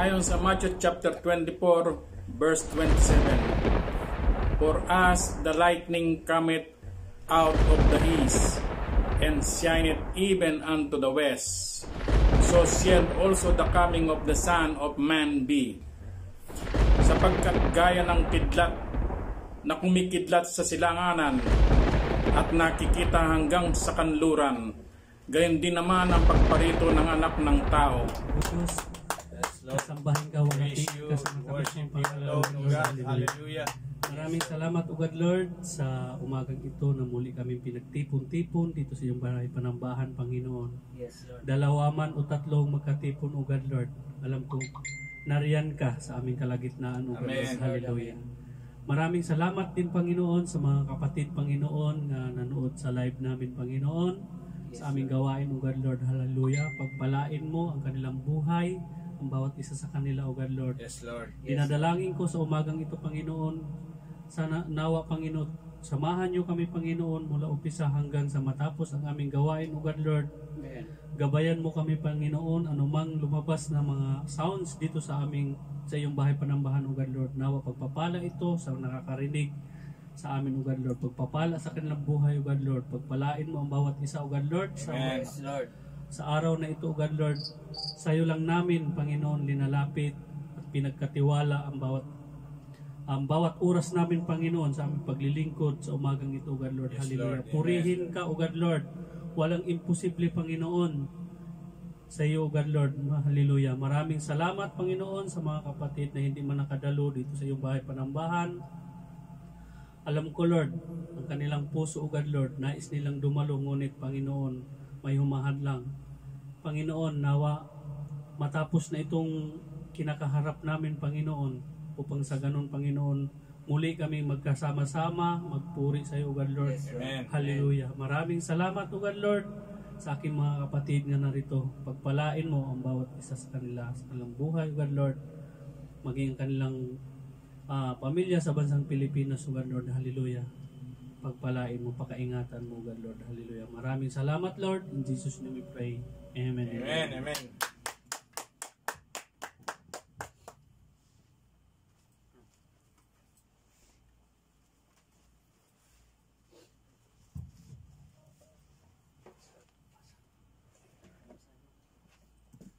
Ayon sa Matthew chapter 24 verse 27, "For us the lightning cometh out of the east, and shineth even unto the west. So shall also the coming of the Son of Man be." Sapagkat gaya ng kidlat na kumikidlat sa silanganan at nakikita hanggang sa kanluran, gayon din naman ang pagparito ng anak ng tao. Sambahin ka, praise you, worship you, Lord God. Hallelujah. Maraming salamat, O God Lord, sa umagang ito na muli kami pinagtipon-tipon dito sa iyong bahay panambahan, Panginoon. Yes, Lord. Dalawa man o tatlong magkatipon, O God Lord, alam kong nariyan ka sa aming kalagitnaan, O God Lord. Hallelujah. Maraming salamat din, Panginoon, sa mga kapatid, Panginoon, na nanood sa live namin, Panginoon, sa aming gawain, O God Lord. Hallelujah. Pagpalain mo ang kanilang buhay, ang bawat isa sa kanila, O God Lord. Yes, Lord. Dinadalangin ko sa umagang ito, Panginoon, sana nawa, Panginoon, samahan niyo kami, Panginoon, mula umpisa hanggang sa matapos ang aming gawain, O God Lord. Amen. Gabayan mo kami, Panginoon, anumang lumabas na mga sounds dito sa iyong bahay panambahan, O God Lord. Nawa pagpapala ito sa nakakarinig sa amin, O God Lord. Pagpapala sa kanilang buhay, O God Lord. Pagpalain mo ang bawat isa, O God Lord. Yes, Lord. Sa araw na ito, O God Lord, sa iyo lang namin, Panginoon, linalapit at pinagkatiwala ang bawat oras namin, Panginoon, sa aming paglilingkod sa umagang ito, O God Lord. Yes, Hallelujah. Lord. Purihin ka, O God Lord. Walang imposible, Panginoon, sa iyo, O God Lord. Hallelujah. Maraming salamat, Panginoon, sa mga kapatid na hindi man nakadalo dito sa iyong bahay panambahan. Alam ko, Lord, ang kanilang puso, O God Lord, nais nilang dumalo, ngunit, Panginoon, may humahad lang. Panginoon, nawa matapos na itong kinakaharap namin, Panginoon, upang sa ganun, Panginoon, muli kami magkasama-sama, magpuri sa iyo, O God Lord. Yes, Amen. Hallelujah. Maraming salamat, O God Lord, sa aking mga kapatid na narito. Pagpalain mo ang bawat isa sa kanilang buhay, O God Lord, maging kanilang pamilya sa bansang Pilipinas, O God Lord. Hallelujah. Pagpalain mo, pakaingatan mo, God Lord. Hallelujah. Maraming salamat, Lord. In Jesus' name we pray. Amen. Amen. Amen.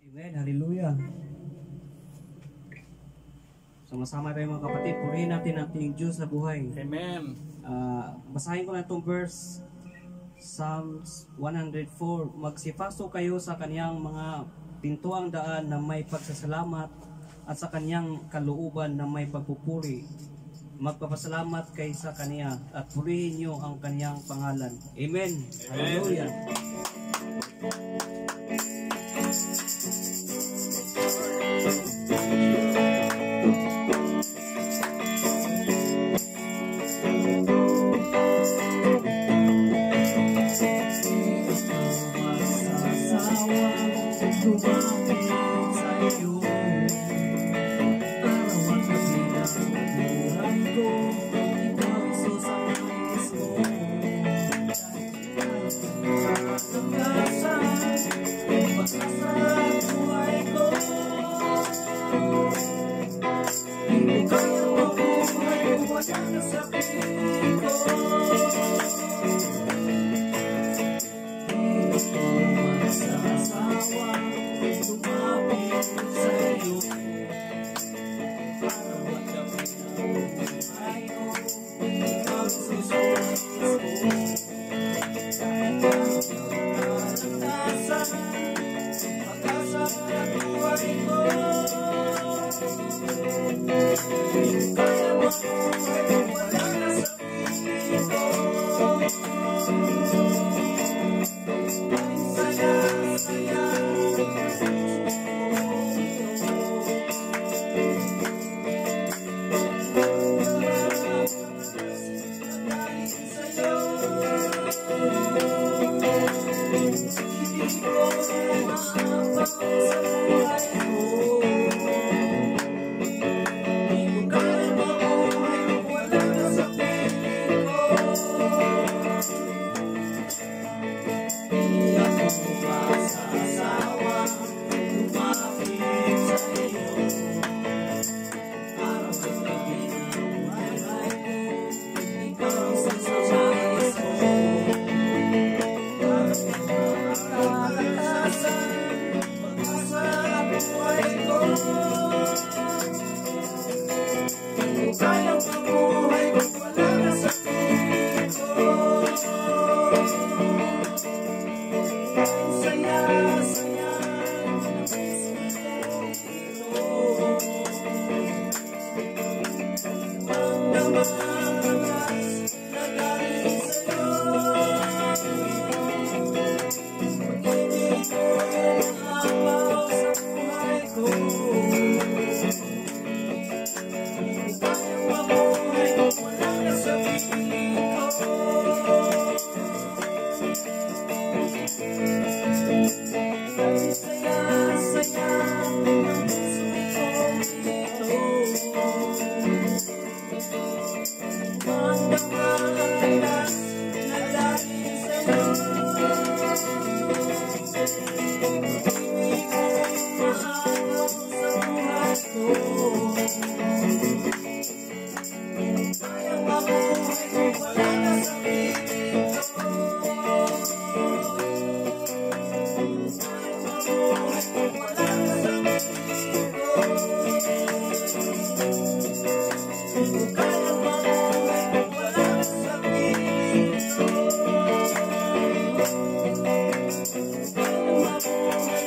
Amen. Hallelujah. Sama-sama tayo mga kapatid. Purihin natin ang ating Diyos sa buhay. Amen. Basahin ko na itong verse, Psalms 104. Magsipaso kayo sa kaniyang mga pintuang daan na may pagsasalamat at sa kaniyang kalooban na may pagpupuri. Magpapasalamat kay sa kaniya at purihin niyo ang kaniyang pangalan. Amen. Hallelujah.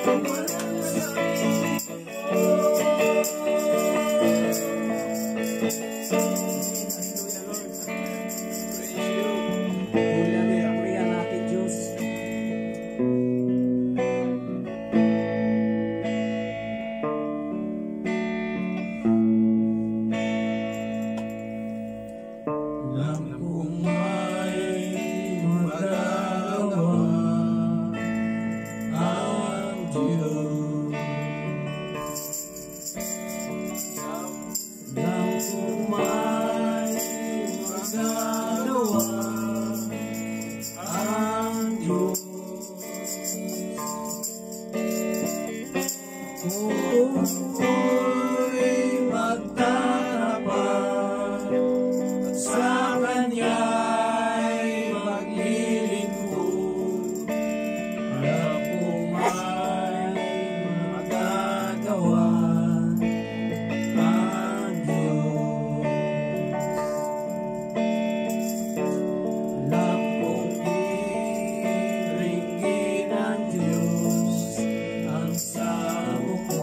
Hallelujah, natin Diyos. Alam kong may magagawa ang Diyos. Alam kong may magagawa ang Diyos. Kung ako'y magtatapat sa Kanya'y maglilingkod, alam kong may magagawa ang Diyos. Alam kong iringgin ng Diyos ang samo ko.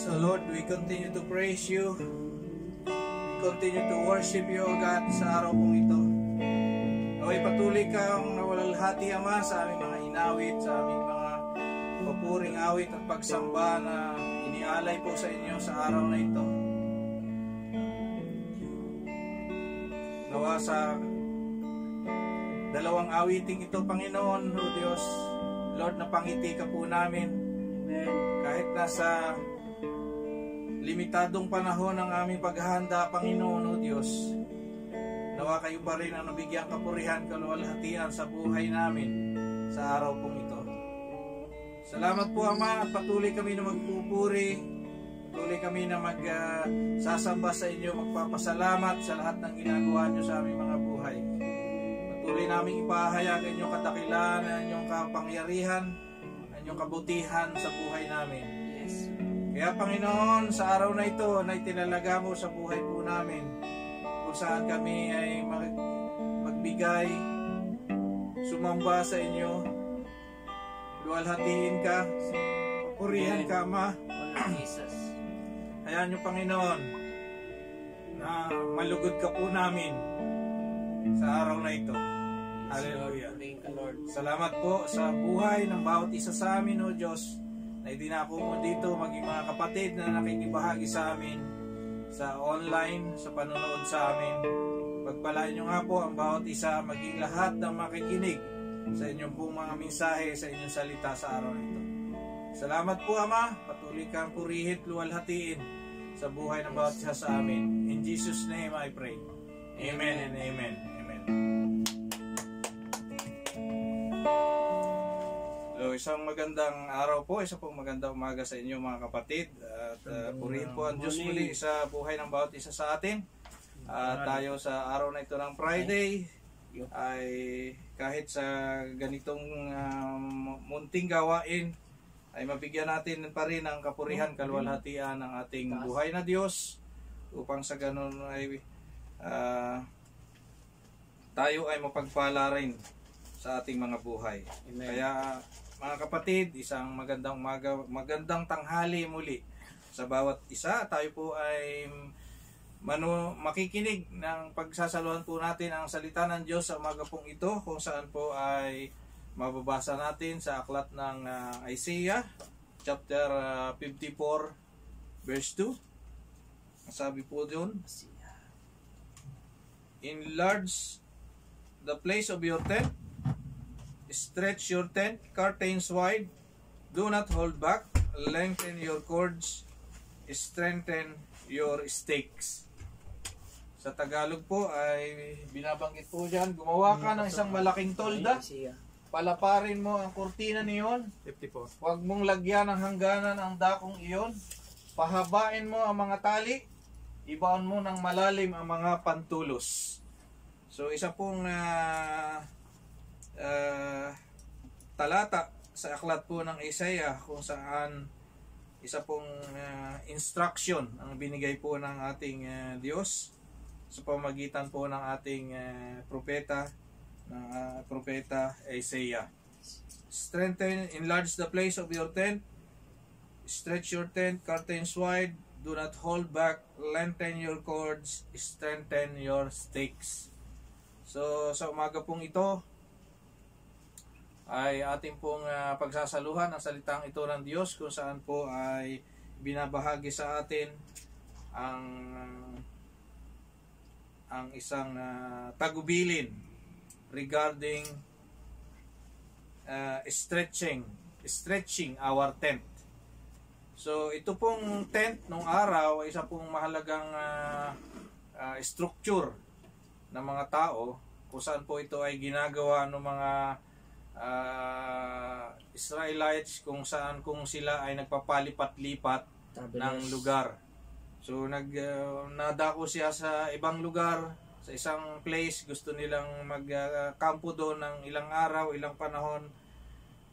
So Lord, we continue to praise you. We continue to worship you, O God, sa araw pong ito. Naway patuloy kang nawalalhati, Ama, sa aming mga inawit, sa aming mga papuring awit at pagsamba na inialay po sa inyo sa araw na ito. Nawa sa dalawang awiting ito, Panginoon, O Diyos, Lord, napangiti ka po namin. Kahit nasa limitadong panahon ang aming paghahanda, Panginoon, O Diyos, nawa kayo pa rin ang nabigyang kapurihan, kaluwalhatian sa buhay namin sa araw pong ito. Salamat po, Ama, at patuloy kami na magpupuri, patuloy kami na magsasamba sa inyo, magpapasalamat sa lahat ng ginagawa nyo sa aming mga buhay. Patuloy namin ipahayag ang inyong kadakilan, ang inyong kapangyarihan, ang inyong kabutihan sa buhay namin. Yes. Kaya Panginoon, sa araw na ito na itinalaga mo sa buhay po namin, kung saan kami ay magbigay, sumamba sa inyo, luwalhatiin ka, papurihan ka, Ama. Jesus. Hayaan niyo, Panginoon, na malugod ka po namin sa araw na ito. Hallelujah. Thank you, Lord. Salamat po sa buhay ng bawat isa sa amin, O Diyos, na idinako mo dito, maging mga kapatid na nakikibahagi sa amin sa online, sa panonood sa amin. Pagpalain niyo nga po ang bawat isa, maging lahat ng makikinig sa inyong pong mga mensahe, sa inyong salita sa araw na ito. Salamat po, Ama. Patuloy kang purihin, luwalhatiin sa buhay ng bawat isa sa amin. In Jesus' name I pray. Amen and amen. Amen. So, isang magandang araw po, isang pong magandang umaga sa inyo, mga kapatid. At purihin po ang Diyos muli sa buhay ng bawat isa sa atin. Tayo sa araw na ito ng Friday ay kahit sa ganitong munting gawain ay mabigyan natin pa rin ang kapurihan, kaluwalhatian ng ating buhay na Diyos, upang sa ganun ay tayo ay mapagpala rin sa ating mga buhay. Amen. Kaya mga kapatid, isang magandang umaga, magandang tanghali muli sa bawat isa. Tayo po ay makikinig ng pagsasaluhan po natin ang salita ng Diyos sa umaga pong ito, kung saan po ay mababasa natin sa aklat ng Isaiah chapter 54 verse 2. Sabi po doon, enlarge the place of your tent, stretch your tent curtains wide, do not hold back, lengthen your cords, strengthen your stakes. Sa Tagalog po ay binabanggit po dyan, gumawa ka ng isang malaking tolda, palaparin mo ang kurtina niyon, 54. huwag mong lagyan ng hangganan ang dakong iyon, pahabain mo ang mga tali, ibaon mo ng malalim ang mga pantulos. So isa pong talata sa aklat po ng Isaiah, kung saan isa pong instruction ang binigay po ng ating Diyos sa pamagitan po ng ating propeta Isaiah. Strengthen, enlarge the place of your tent, stretch your tent curtains wide, do not hold back, lengthen your cords, strengthen your stakes. So sa umaga pong ito ay ating pong pagsasaluhan ang salitang ito ng Diyos, kung saan po ay binabahagi sa atin ang isang tagubilin regarding stretching our tent. So ito pong tent nung araw ay isa pong mahalagang structure ng mga tao, kung saan po ito ay ginagawa ng mga Israelites, kung sila ay nagpapalipat-lipat ng lugar. So nadako siya sa ibang lugar, sa isang place, gusto nilang magkampo doon ng ilang araw, ilang panahon.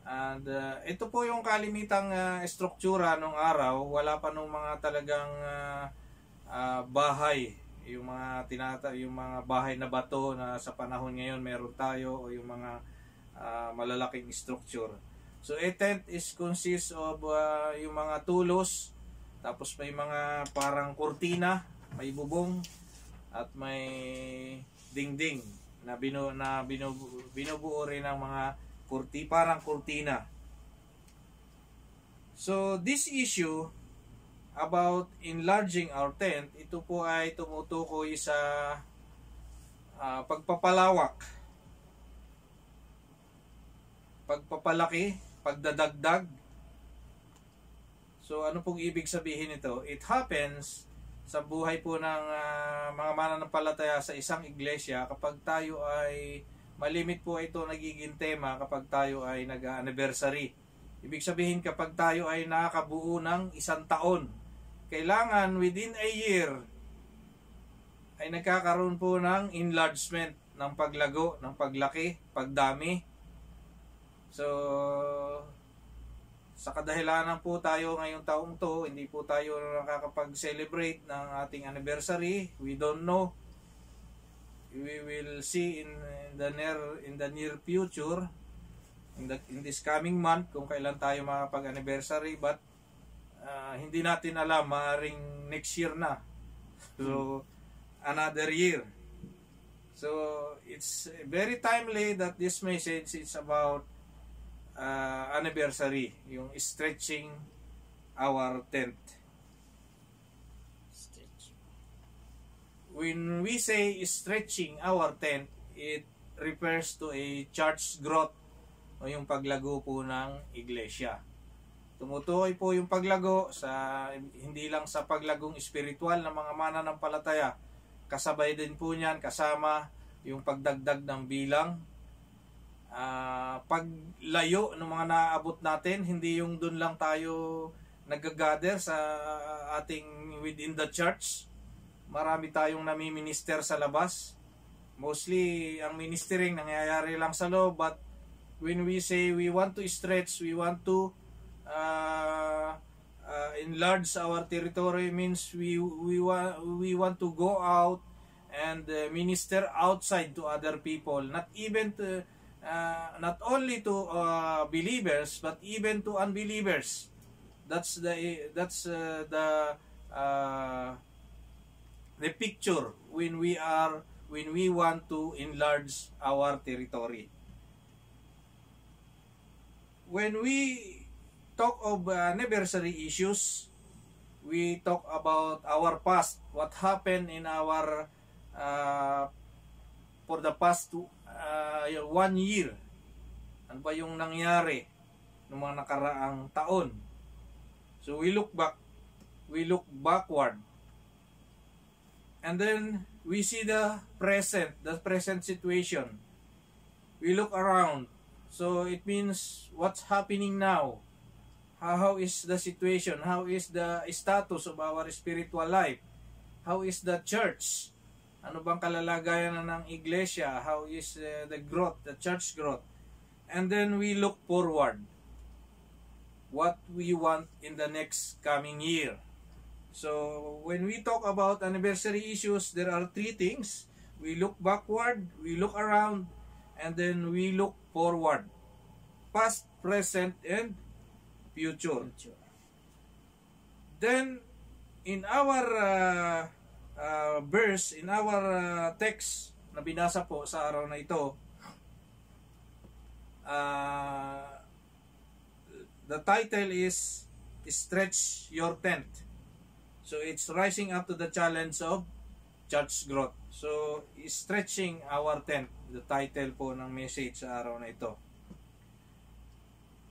And ito po yung kalimitang struktura nung araw. Wala pa nung mga talagang bahay, yung mga bahay na bato na sa panahon ngayon meron tayo, o yung mga malalaking structure. So a tent consists of yung mga tulos Tapos may mga parang kurtina, may bubong, at may dingding na binubuo rin ng mga parang kurtina. So this issue about enlarging our tent, ito po ay tumutukoy sa pagpapalawak, pagpapalaki, pagdadagdag. So ano pong ibig sabihin nito? It happens sa buhay po ng mga mananampalataya sa isang iglesia kapag tayo ay malimit po ito nagiging tema kapag tayo ay nag-anniversary. Ibig sabihin kapag tayo ay nakakabuo ng 1 taon, kailangan within a year ay nagkakaroon po ng enlargement, ng paglago, ng paglaki, pagdami. So sa kadahilanan po tayo ngayong taong to, hindi po tayo nakakapag-celebrate ng ating anniversary. We don't know. We will see in the near future, in this coming month, kung kailan tayo makapag-anniversary. But hindi natin alam, maaaring next year na. So another year. So it's very timely that this message is about anniversary, yung stretching our tent. When we say stretching our tent, it refers to a church growth o yung paglago po ng iglesia. Tumutukoy po yung paglago sa hindi lang sa paglagong espiritual ng mga mananampalataya, kasabay din po niyan kasama yung pagdagdag ng bilang, paglayo ng mga naaabot natin, hindi yung dun lang tayo nag-gather sa ating within the church. Marami tayong nami-minister sa labas. Mostly ang ministering nangyayari lang sa loob, but when we say we want to stretch, we want to enlarge our territory, means we want to go out and minister outside to other people, not only to believers but even to unbelievers. That's the picture when we want to enlarge our territory. When we talk of anniversary issues, we talk about our past, what happened in our for the past 1 year. Ano ba yung nangyari ng mga nakaraang taon? So we look backward. And then we see the present situation. We look around. So it means what's happening now? How is the situation? How is the status of our spiritual life? How is the church? Ano bang kalalagayan ng iglesia? How is the growth, the church growth? And then we look forward. What we want in the next coming year. So when we talk about anniversary issues, there are 3 things. We look backward, we look around, and then we look forward. Past, present, and future. Then in our verse, in our text na binasa po sa araw na ito, the title is Stretch Your Tent. So it's rising up to the challenge of church growth. So stretching our tent, the title po ng message sa araw na ito.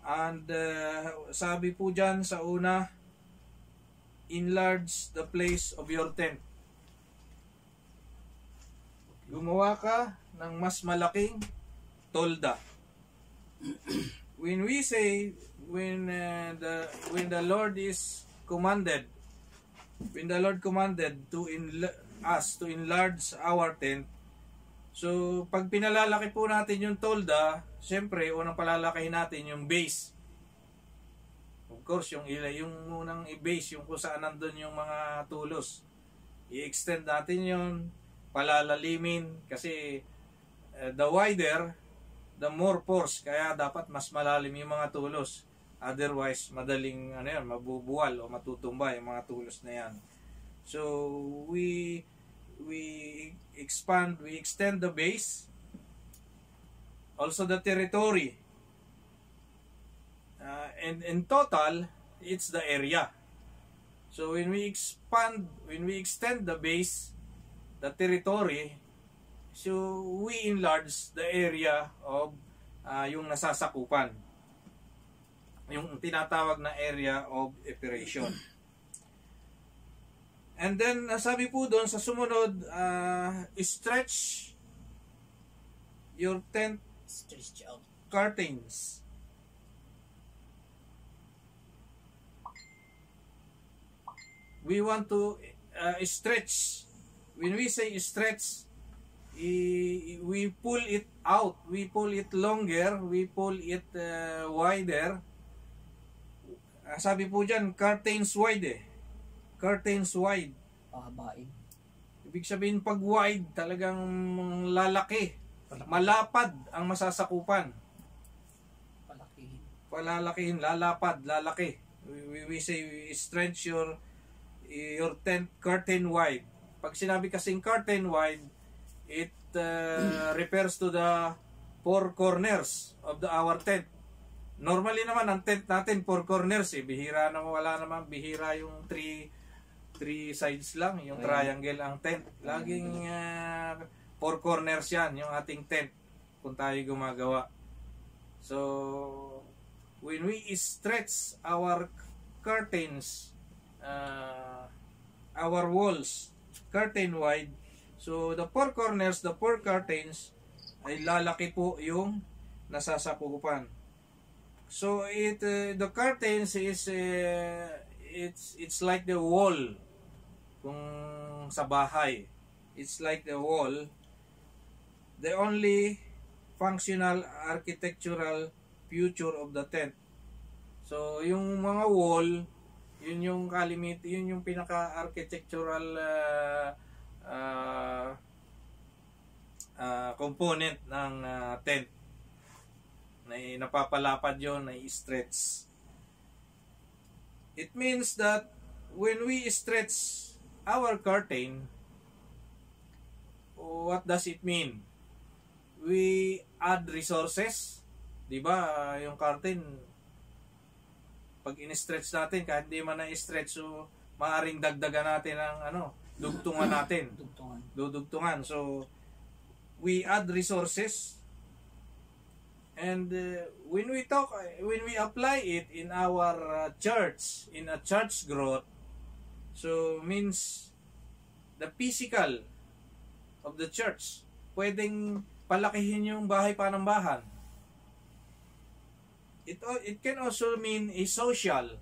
And sabi po dyan sa una, enlarge the place of your tent. Gumawa ka ng mas malaking tolda. When we say, when the Lord is commanded, when the Lord commanded us to enlarge our tent, so pag pinalalaki po natin yung tolda, siyempre unang palalaki natin yung base. Of course, yung unang i-base, yung kung saan nandun yung mga tulos. I-extend natin yun, palalalimin, kasi the wider, the more pores, kaya dapat mas malalim yung mga tulos. Otherwise, madaling mabubuwal o matutumba yung mga tulos na yan. So, we extend the base, also the territory. And in total, it's the area. So, when we extend the base, the territory, so we enlarge the area of yung nasasakupan. Yung tinatawag na area of operation. And then, sabi po doon sa sumunod, stretch your tent curtains. We want to stretch. When we say stretch, we pull it out, we pull it longer, we pull it wider. Sabi po dyan, curtains wide curtains wide. Pahabain. Ibig sabihin, pag wide, talagang lalaki. Malapad ang masasakupan. Palalakihin, lalapad, lalaki. We say, stretch your tent curtain wide. Pag sinabi kasing curtain wide, it refers to the four corners of our tent. Normally naman, ang tent natin, four corners Bihira naman, wala naman, bihira yung three sides lang, yung triangle ang tent. Laging four corners yan, yung ating tent, kung tayo gumagawa. So, when we stretch our curtains, our walls, curtain wide, so the four corners, the four curtains, ay lalaki po yung nasasakupan. So the curtains is it's like the wall. Kung sa bahay, it's like the wall. The only functional architectural feature of the tent. So yung mga wall, yun yung yun yung pinaka-architectural component ng tent. Napapalapad yun, na-stretch. It means that when we stretch our curtain, what does it mean? We add resources. Diba, yung curtain, pag in-stretch natin, kahit di man na-stretch, so maaaring dagdagan natin ang dugtungan natin. Dudugtungan. So, we add resources. And when we apply it in our church, in a church growth, so means the physical of the church, pwedeng palakihin yung bahay panambahan. It can also mean a social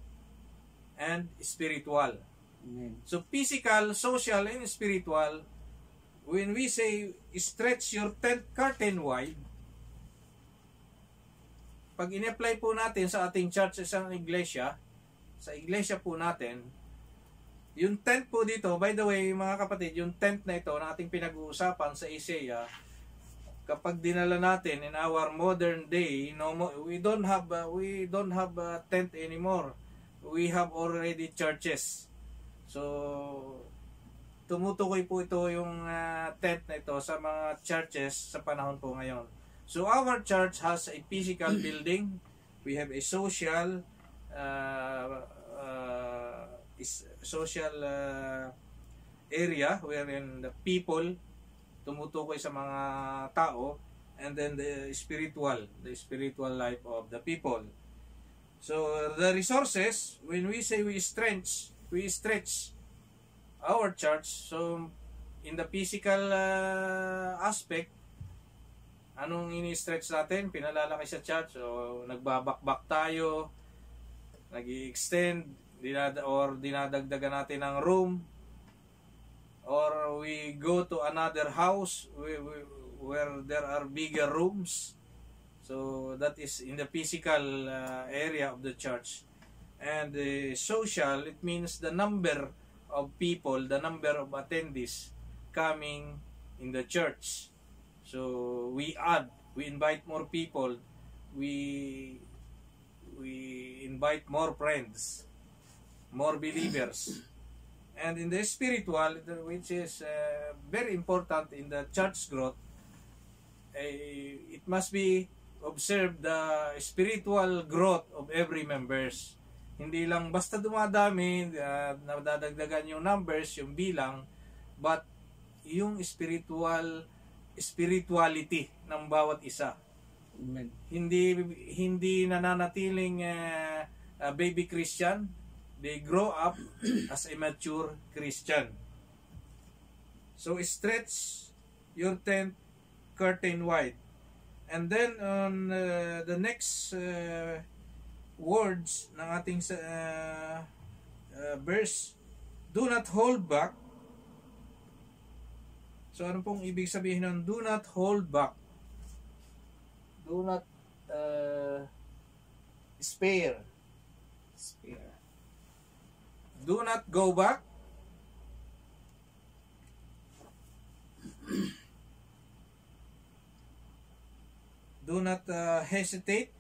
and spiritual. Amen. So physical, social, and spiritual, when we say stretch your tent curtain wide, pag in-apply po natin sa ating church, sa iglesia po natin, yung tent po dito, by the way, mga kapatid, yung tent na ito na ating pinag-uusapan sa Isaiah, kapag dinala natin in our modern day, we don't have a tent anymore. We have already churches. So, tumutukoy po ito yung tent na ito sa mga churches sa panahon po ngayon. So our church has a physical building. We have a social area wherein the people tumutukoy sa mga tao, and then the spiritual life of the people. So the resources, when we say we stretch our church, so in the physical aspect, anong ini-stretch natin? Pinalalaki sa church, o nagbabakbak tayo, nag-i-extend, dinadagdagan natin ng room, or we go to another house where there are bigger rooms. So that is in the physical area of the church. And the social, it means the number of people, the number of attendees coming in the church. So we invite more people. We we invite more friends, more believers. And in the spiritual, which is very important in the church growth, it must be observed the spiritual growth of every members. Hindi lang basta dumadami, nadadagdagan yung numbers, yung bilang, but yung spirituality ng bawat isa. Amen. Hindi nananatiling baby Christian. They grow up as a mature Christian. So stretch your tent curtain wide. And then on the next words ng ating verse, do not hold back. So ano pong ibig sabihin ng do not hold back? Do not spare. Do not go back. Do not hesitate.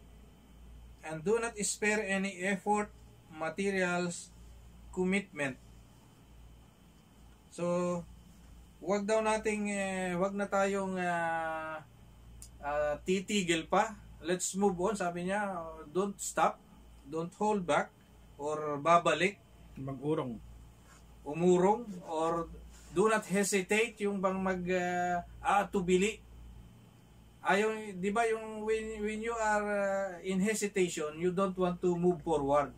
And do not spare any effort, materials, commitment. So, wag na tayong titigil pa. Let's move on, sabi niya. Don't stop, don't hold back, or babalik, umurong, or do not hesitate, yung bang tubili. Ayaw, di ba yung when you are in hesitation, you don't want to move forward.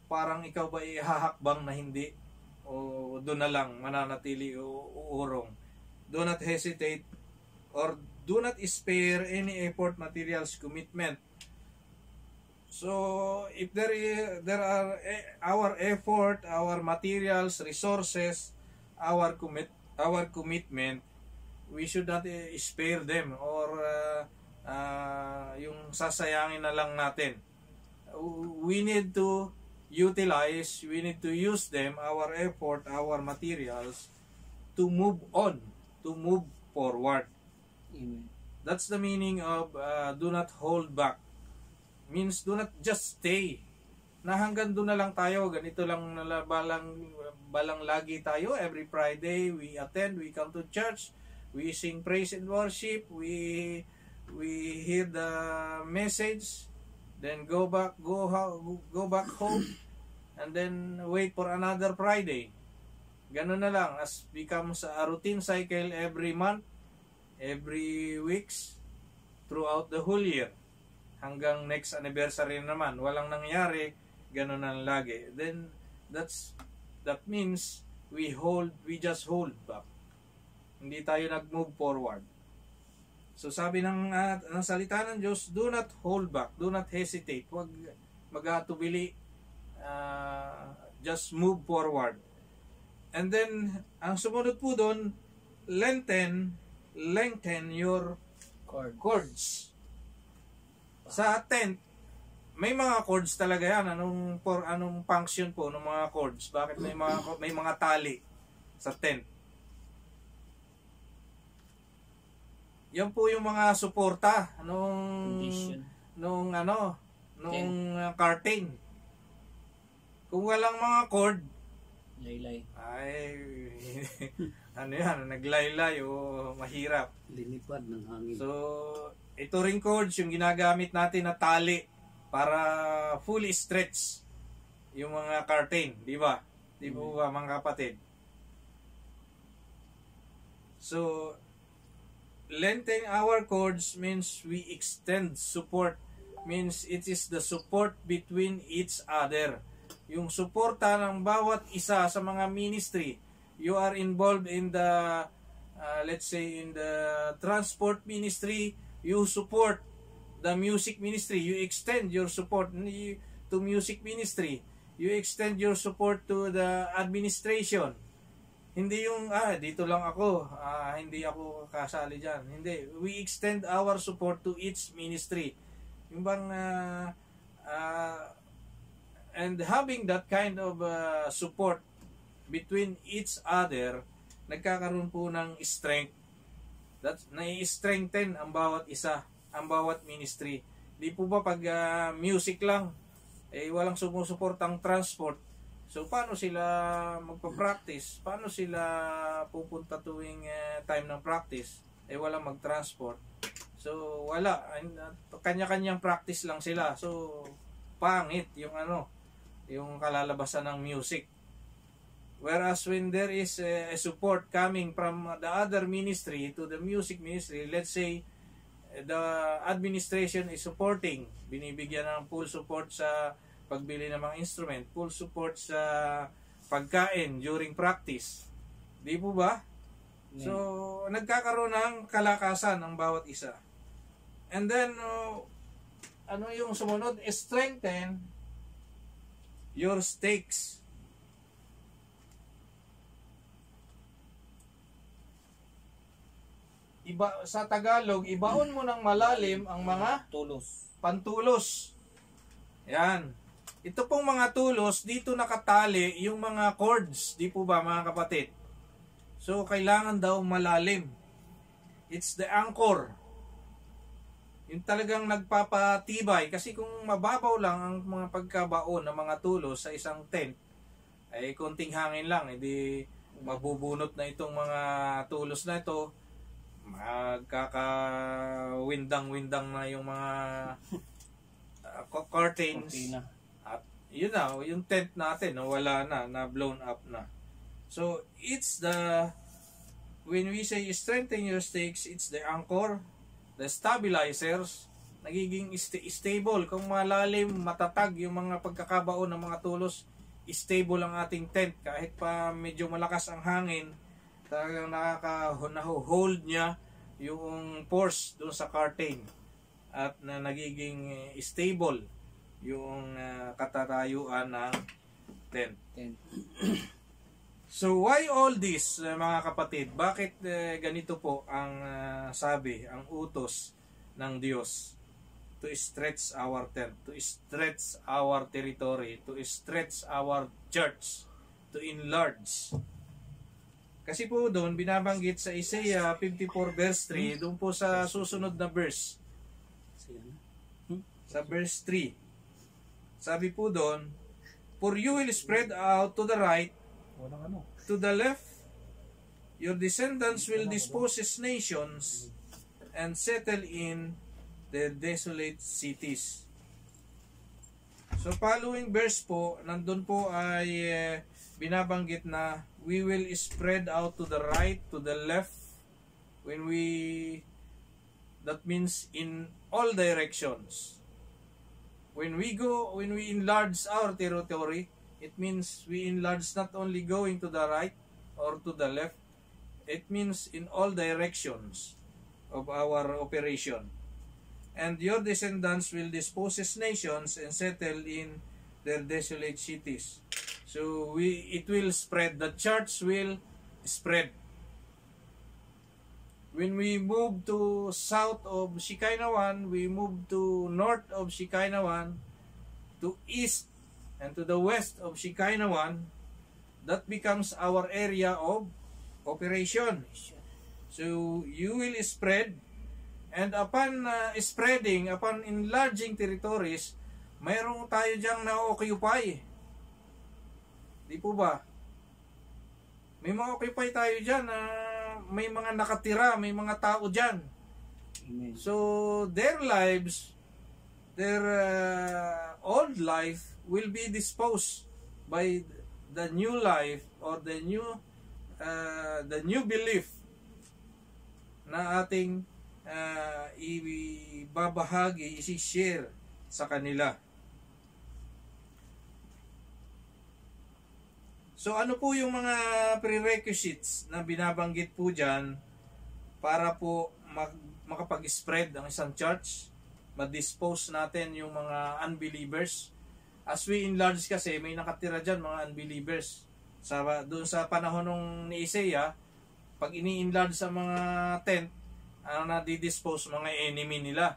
Parang ikaw ba ihahakbang na hindi? O doon na lang, mananatili o uurong. Do not hesitate or do not spare any effort, materials, commitment. So, if there are our effort, our materials, resources, our commitment, we should not spare them or yung sasayangin na lang natin. We need to utilize, we need to use them, our effort, our materials, to move on, to move forward. Amen. That's the meaning of do not hold back. Means do not just stay. Na hanggang doon na lang tayo, ganito lang balang lagi tayo. Every Friday, we attend, we come to church, we sing praise and worship, we hear the message, then go back home, and then wait for another Friday. Ganun na lang, as becomes a routine cycle every month, every weeks, throughout the whole year. Hanggang next anniversary naman, walang nangyari, ganun na lagi. Then, that means we just hold back. Hindi tayo nag-move forward. So sabi ng salita ng Diyos, do not hold back, do not hesitate, huwag mag-atubili, just move forward. And then, ang sumunod po doon, lengthen your cords. Sa tent, may mga cords talaga yan. Anong function po ng mga cords? Bakit may mga tali sa tent? Yan po yung mga suporta nung curtain. Kung walang mga cord, Laylay. ay naglaylay o mahirap. Linipad ng hangin. So, ito ring cords yung ginagamit natin na tali para fully stretch yung mga curtain, di ba? Di po ba mga kapatid? So, lengthening our cords means we extend support, means it is the support between each other. Yung suporta ng bawat isa sa mga ministry. You are involved in the let's say in the transport ministry, you support the music ministry, you extend your support to music ministry, you extend your support to the administration. Hindi yung dito lang ako, hindi ako kasali diyan. Hindi, we extend our support to each ministry. Yung bang and having that kind of support between each other, nagkakaroon po ng strength. Nai-strengthen ang bawat isa, ang bawat ministry. Di po ba pag music lang, walang sumusuportang transport, so paano sila magpa-practice? Paano sila pupunta tuwing time ng practice? Walang mag-transport. So wala, kanya-kanyang practice lang sila. So pangit yung yung kalalabasan ng music. Whereas when there is a support coming from the other ministry to the music ministry, let's say the administration is supporting, binibigyan ng full support sa pagbili ng mga instrument, full support sa pagkain during practice. Di po ba? So, nagkakaroon ng kalakasan ng bawat isa. And then, ano yung sumunod? Strengthen your stakes. Sa Tagalog, ibaon mo ng malalim ang mga pantulos. Yan. Ito pong mga tulos, dito nakatali yung mga chords. Di po ba mga kapatid? So, kailangan daw malalim. It's the anchor. Yung talagang nagpapatibay. Kasi kung mababaw lang ang mga pagkabaon ng mga tulos sa isang tent, ay konting hangin lang. Hindi mabubunot na itong mga tulos na ito. Magkakawindang-windang na yung mga curtains. At yun na, yung tent natin, wala na blown up na. So, it's when we say strengthen your stakes, it's the anchor, the stabilizers, nagiging stable. Kung malalim, matatag yung mga pagkakabaon ng mga tulos, stable ang ating tent. Kahit pa medyo malakas ang hangin, talagang nakaka-hold niya yung force doon sa curtain at nagiging stable yung katatayuan ng tent. So why all this, mga kapatid? Bakit ganito po ang sabi, ang utos ng Diyos? To stretch our tent, to stretch our territory, to stretch our church, to enlarge. Kasi po doon, binabanggit sa Isaiah 54 verse 3, doon po sa susunod na verse. Sa verse 3. Sabi po doon, for you will spread out to the right, to the left, your descendants will dispose nations and settle in the desolate cities. So following verse po, nandun po ay binabanggit na we will spread out to the right, to the left, that means in all directions. When we enlarge our territory, it means we enlarge not only going to the right or to the left, it means in all directions of our operation. And your descendants will dispose nations and settle in their desolate cities. So it will spread. The church will spread. When we move to south of Shikainawan, we move to north of Shikainawan, to east and to the west of Shikainawan, that becomes our area of operation. So you will spread, and upon spreading, upon enlarging territories, mayroong tayo diyang na-occupy. Di po ba? May mga occupy tayo dyan, may mga nakatira, may mga tao dyan. Amen. So, their lives, their old life will be disposed by the new life or the new belief na ating ibabahagi, isi-share sa kanila. So ano po yung mga prerequisites na binabanggit po dyan para po makapag-spread ang isang church, ma-dispose natin yung mga unbelievers. As we enlarge kasi, may nakatira dyan mga unbelievers. Doon sa panahon ni Isaiah, pag ini-enlarge sa mga tent, na-dispose mga enemy nila.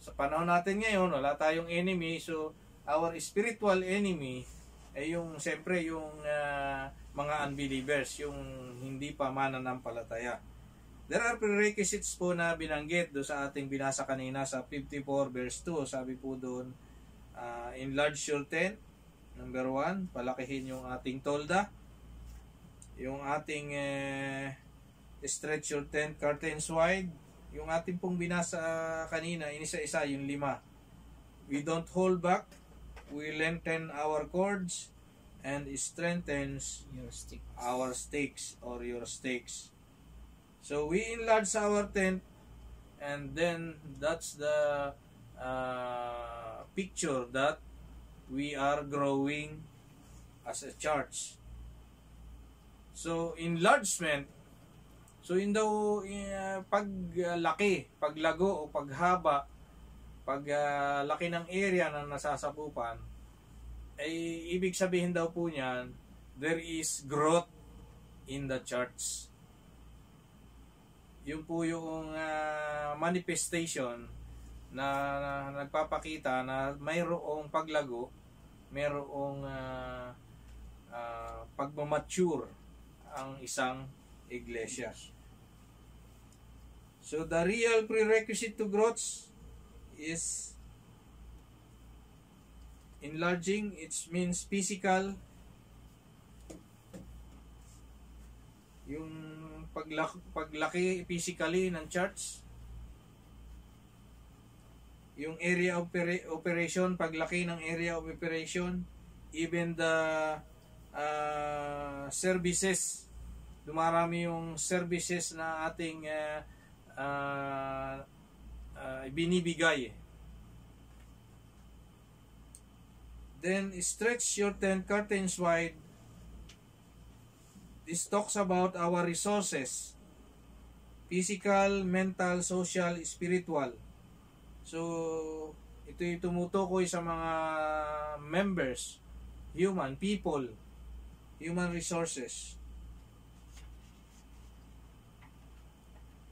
Sa panahon natin ngayon, wala tayong enemy, so our spiritual enemy ay siyempre yung mga unbelievers, yung hindi pa mananampalataya. There are prerequisites po na binanggit do sa ating binasa kanina sa 54 verse 2. Sabi po doon, enlarge your tent. Number 1, palakihin yung ating tolda. Yung ating stretch your tent curtains wide. Yung ating pong binasa kanina, inisa-isa yung 5. We don't hold back. We lengthen our cords and strengthens our stakes or your stakes. So we enlarge our tent, and then that's the picture that we are growing as a church. So enlargement, so paglaki, paglago o paghaba, paglaki ng area na nasasapupan, ay ibig sabihin daw po niyan, there is growth in the church. Yun po yung manifestation na nagpapakita na mayroong paglago, mayroong pagmamature ang isang iglesia. So the real prerequisite to growth is enlarging. It means physical. Yung paglaki physically ng church. Yung area of operation, paglaki ng area of operation. Even the services. Dumarami yung services na ating binibigay. Then stretch your tent curtains wide. This talks about our resources. Physical, mental, social, spiritual. So, ito'y tumutukoy sa mga members, human, people, human resources.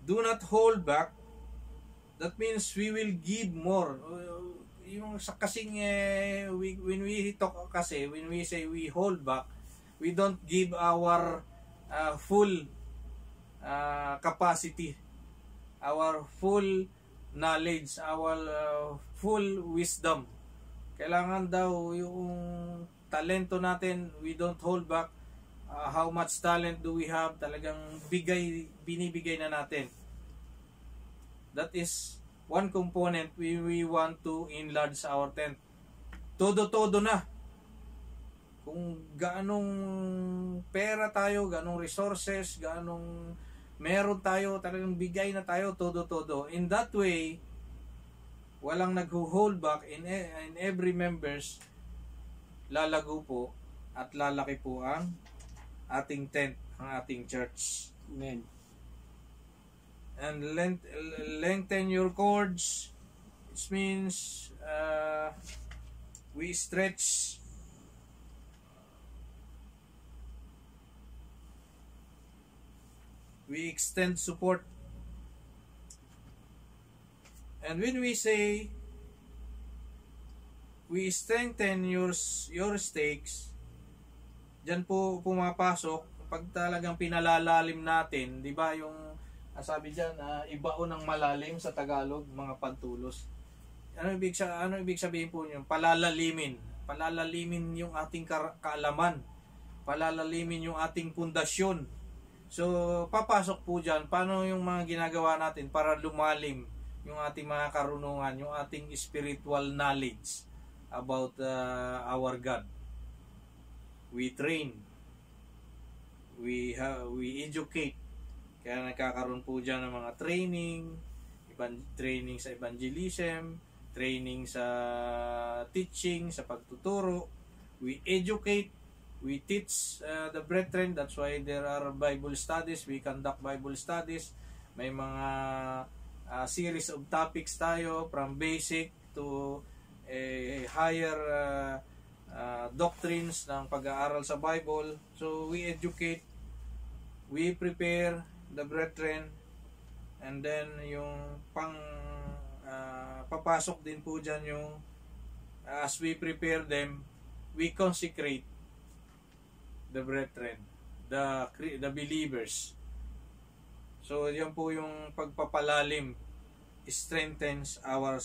Do not hold back. That means we will give more. Yung sa kasing when we talk kasi, when we say we hold back, we don't give our full capacity, our full knowledge, our full wisdom. Kailangan daw yung talento natin, we don't hold back. How much talent do we have? Talagang binibigay na natin. That is one component we want to enlarge our tent. Todo-todo na. Kung gaanong pera tayo, gaanong resources, gaanong meron tayo, talagang bigay na tayo, todo-todo. In that way, walang nag-hold back in every members, lalago po at lalaki po ang ating tent, ang ating church. Amen. And lengthen your cords. It means we stretch. We extend support. And when we say we strengthen your stakes, diyan po pumapasok pag talagang pinalalalim natin, 'di ba, yung sabi diyan, ibao ng malalim sa Tagalog, mga pantulos. Ano ibig sabihin po niyo? Palalalimin yung ating kaalaman, palalalimin yung ating pundasyon. So, papasok po dyan, paano yung mga ginagawa natin para lumalim yung ating mga karunungan, yung ating spiritual knowledge about our God. We train, we educate, kaya nagkakaroon po dyan ng mga training sa evangelism, training sa teaching, sa pagtuturo. We educate, we teach the brethren. That's why there are Bible studies. We conduct Bible studies. May mga series of topics tayo from basic to higher doctrines ng pag-aaral sa Bible. So we educate, we prepare the brethren, and then yung papasok din po dyan yung as we prepare them, we consecrate the brethren, the believers. So, yan po yung pagpapalalim, strengthens our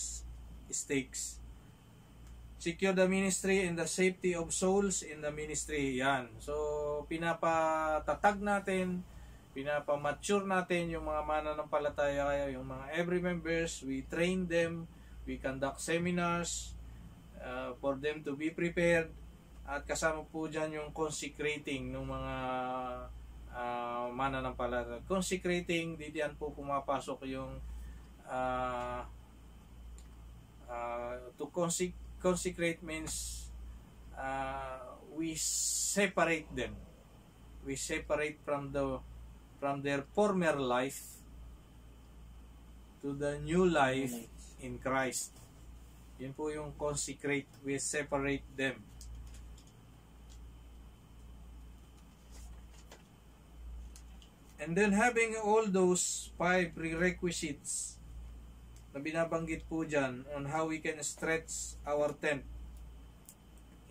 stakes. Secure the ministry and the safety of souls in the ministry. Yan. So, pinapatatag natin, pinapamature natin yung mga mananampalataya, yung mga every members. We train them, we conduct seminars for them to be prepared. At kasama po dyan yung consecrating ng mga mananampalataya. Consecrating, diyan po pumapasok yung to consecrate means we separate them. We separate from their former life to the new life in Christ. Yun po yung consecrate. We separate them. And then having all those 5 prerequisites na binabanggit po dyan on how we can stretch our tent.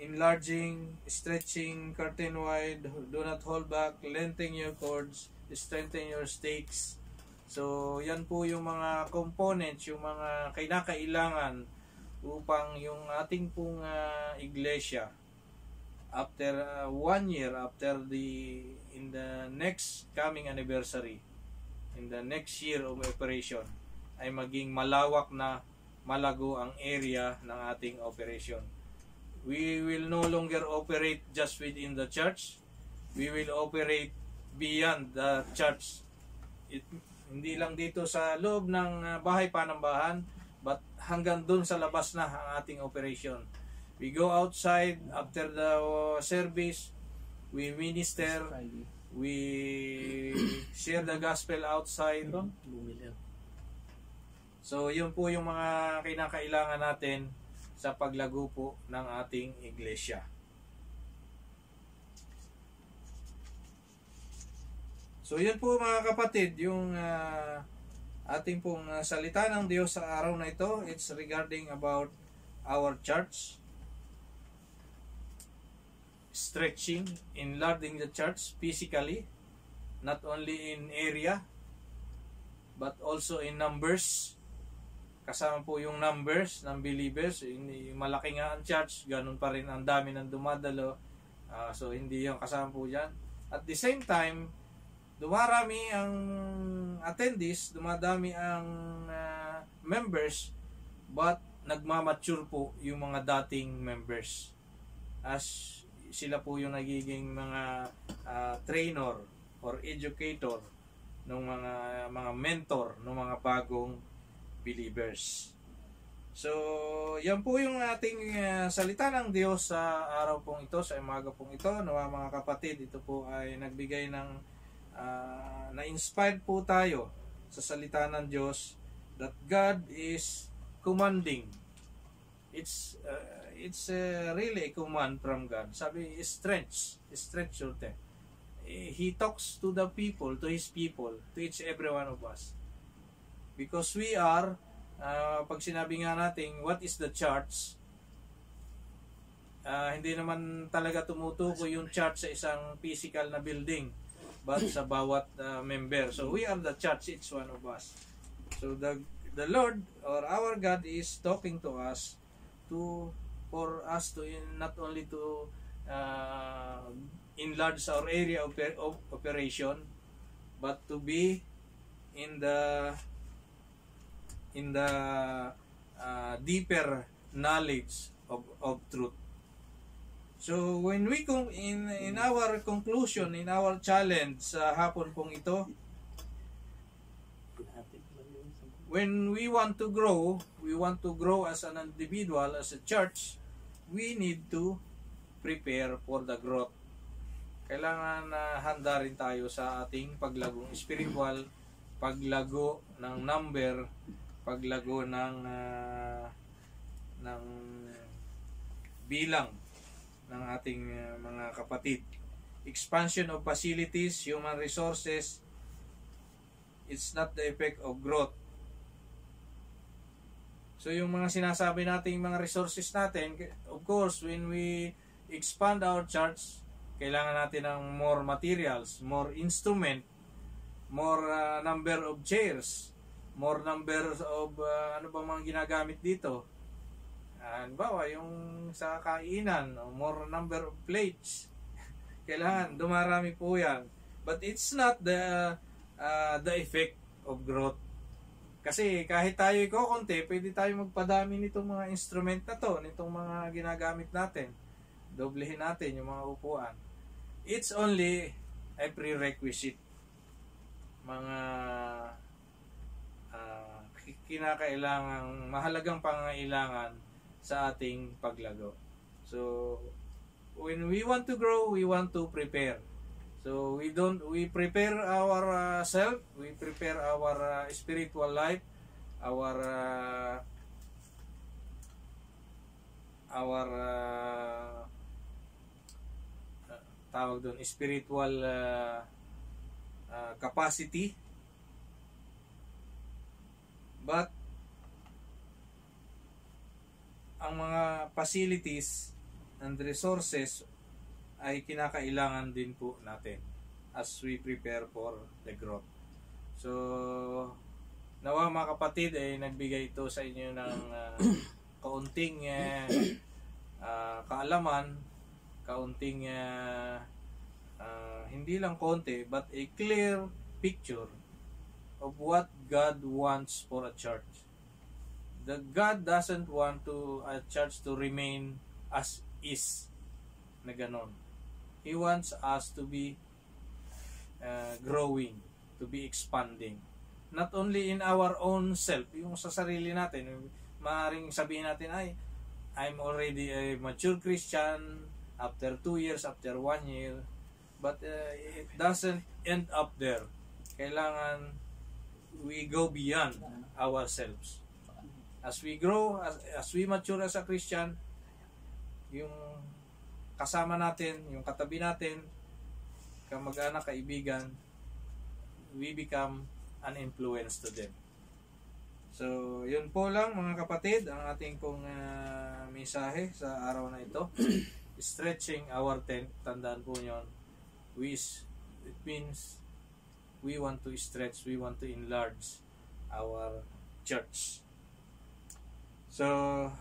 Enlarging, stretching, curtain wide, do not hold back, lengthen your cords, strengthen your stakes. So, yan po yung mga components, yung mga kinakailangan upang yung ating pong iglesia after 1 year, in the next coming anniversary, in the next year of operation, ay maging malawak na malago ang area ng ating operation. We will no longer operate just within the church. We will operate beyond the church. Hindi lang dito sa loob ng bahay panambahan, but hanggang dun sa labas na ang ating operation. We go outside after the service, we minister, we share the gospel outside. So, yun po yung mga kinakailangan natin sa paglago po ng ating iglesia. So, yun po mga kapatid, yung ating pong salita ng Diyos sa araw na ito. It's regarding about our church. Stretching, enlarging the church physically, not only in area, but also in numbers. Kasama po yung numbers ng believers. Malaki nga ang church, ganun pa rin ang dami ng dumadalo. So, hindi yung kasama po dyan. At the same time, dumarami ang attendees, dumadami ang members, but nagmamature po yung mga dating members. As sila po yung nagiging mga trainer or educator ng mga mentor ng mga bagong believers. So, yan po yung ating salita ng Diyos sa araw pong ito, sa umaga pong ito. Nawa mga kapatid, ito po ay nagbigay ng na-inspired po tayo sa salita ng Diyos that God is commanding. It's really a command from God. Sabi, stretch your tent. He talks to the people, to His people, to each every one of us. Because we are, pag sinabi nga natin, what is the church? Hindi naman talaga tumutukoy yung church sa isang physical na building, but sa bawat member. So we are the church, each one of us. So the Lord or our God is talking to us for us to not only to enlarge our area of operation, but to be in the deeper knowledge of truth. So when we in our conclusion, in our challenge sa hapon pong ito, when we want to grow as an individual, as a church, we need to prepare for the growth. Kailangan na handa rin tayo sa ating paglagong spiritual, paglago ng number, paglago ng bilang ng ating mga kapatid. Expansion of facilities, human resources, it's not the effect of growth. So yung mga sinasabi nating mga resources natin, of course, when we expand our church, kailangan natin ng more materials, more instrument, more number of chairs, more number of ano ba mga ginagamit dito. Halimbawa, yung sa kainan, more number of plates. Kailangan, dumarami po yan. But it's not the effect of growth. Kasi kahit tayo ikokonti, pwede tayo magpadami nitong mga instrument na to, nitong mga ginagamit natin. Doblehin natin yung mga upuan. It's only a prerequisite. Mga kinakailangang, mahalagang pangangailangan sa ating paglago. So, when we want to grow, we want to prepare. So we prepare our self, we prepare our spiritual life, our tawag doon, spiritual capacity. But ang mga facilities and resources ay kinakailangan din po natin as we prepare for the growth. So, nawa mga kapatid ay nagbigay ito sa inyo ng kaunting kaalaman, kaunting hindi lang konti, but a clear picture of what God wants for a church. That God doesn't want a church to remain as is na ganon. He wants us to be growing, to be expanding. Not only in our own self, yung sa sarili natin. Maaaring sabihin natin, ay, I'm already a mature Christian after 2 years, after 1 year. But it doesn't end up there. Kailangan we go beyond ourselves. As we grow, as we mature as a Christian, yung kasama natin, yung katabi natin, kamag-anak, kaibigan, we become an influence to them. So, yun po lang mga kapatid, ang ating pong mensahe sa araw na ito. Stretching our tent, tandaan po yun. It means we want to stretch, we want to enlarge our church. So,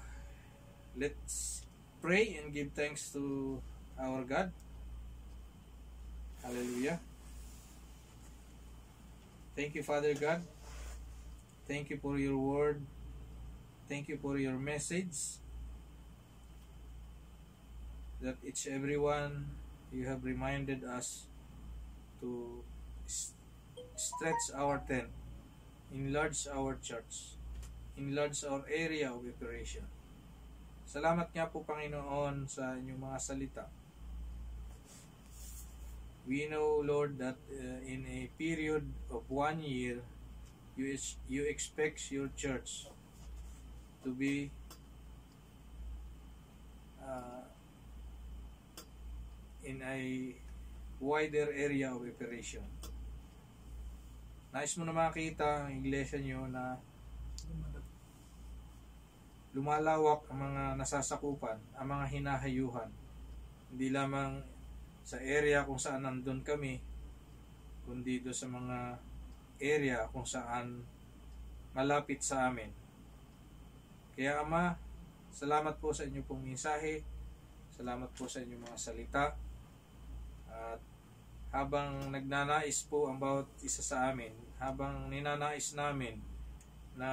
let's pray and give thanks to our God. Hallelujah. Thank you, Father God. Thank you for your word. Thank you for your message. That each everyone you have reminded us to stretch our tent, enlarge our church, enlarge our area of operation. Salamat nga po, Panginoon, sa inyong mga salita. We know, Lord, that in a period of 1 year, you expect your church to be in a wider area of operation. Nais mo na makita ang iglesia nyo na lumalawak ang mga nasasakupan, ang mga hinahayuhan. Hindi lamang sa area kung saan nandun kami, kundi doon sa mga area kung saan malapit sa amin. Kaya Ama, salamat po sa inyong pong mensahe, salamat po sa inyong mga salita, at habang nagnanais po ang bawat isa sa amin, habang ninanais namin na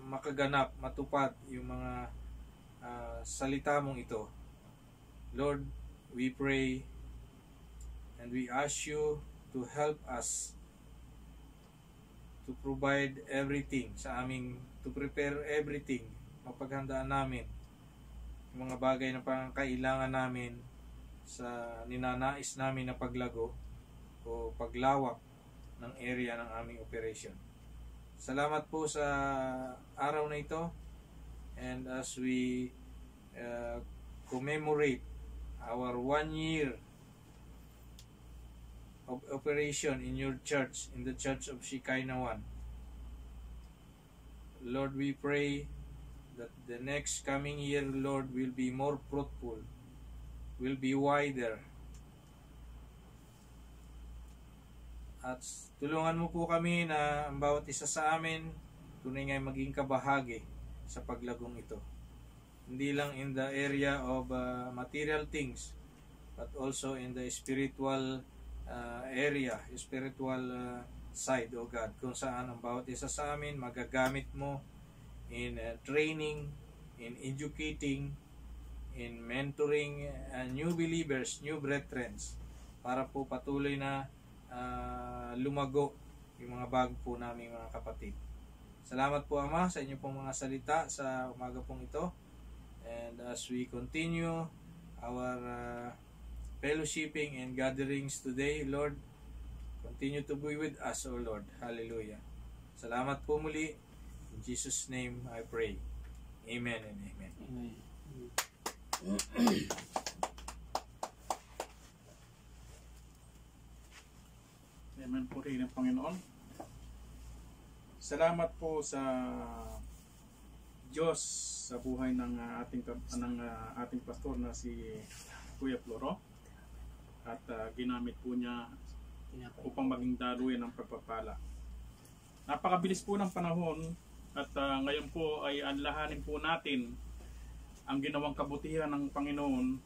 makaganap, matupad yung mga salita mong ito, Lord, we pray and we ask you to help us to provide everything sa aming, to prepare everything, mapaghandaan namin yung mga bagay na pangangailangan namin sa ninanais namin na paglago o paglawak ng area ng aming operation. Salamat po sa araw na ito, and as we commemorate our 1 year of operation in your church, in the Church of Shekinah 1, Lord, we pray that the next coming year, Lord, will be more fruitful, will be wider, At tulungan mo po kami na ang bawat isa sa amin tunay nga maging kabahagi sa paglagong ito. Hindi lang in the area of material things, but also in the spiritual area, spiritual side, O God, kung saan ang bawat isa sa amin magagamit mo in training, in educating, in mentoring new believers, new brethren, para po patuloy na lumago yung mga bago po naming mga kapatid. Salamat po, Ama, sa inyo pong mga salita sa umaga pong ito. And as we continue our fellowshipping and gatherings today, Lord, continue to be with us, O Lord. Hallelujah. Salamat po muli. In Jesus' name I pray. Amen and amen. Amen. Amen po rin ang Panginoon. Salamat po sa Diyos sa buhay ng ating pastor na si Kuya Floro, at ginamit po niya upang maging daluyan ng pagpapala. Napakabilis po ng panahon, at ngayon po ay anlahanin po natin ang ginawang kabutihan ng Panginoon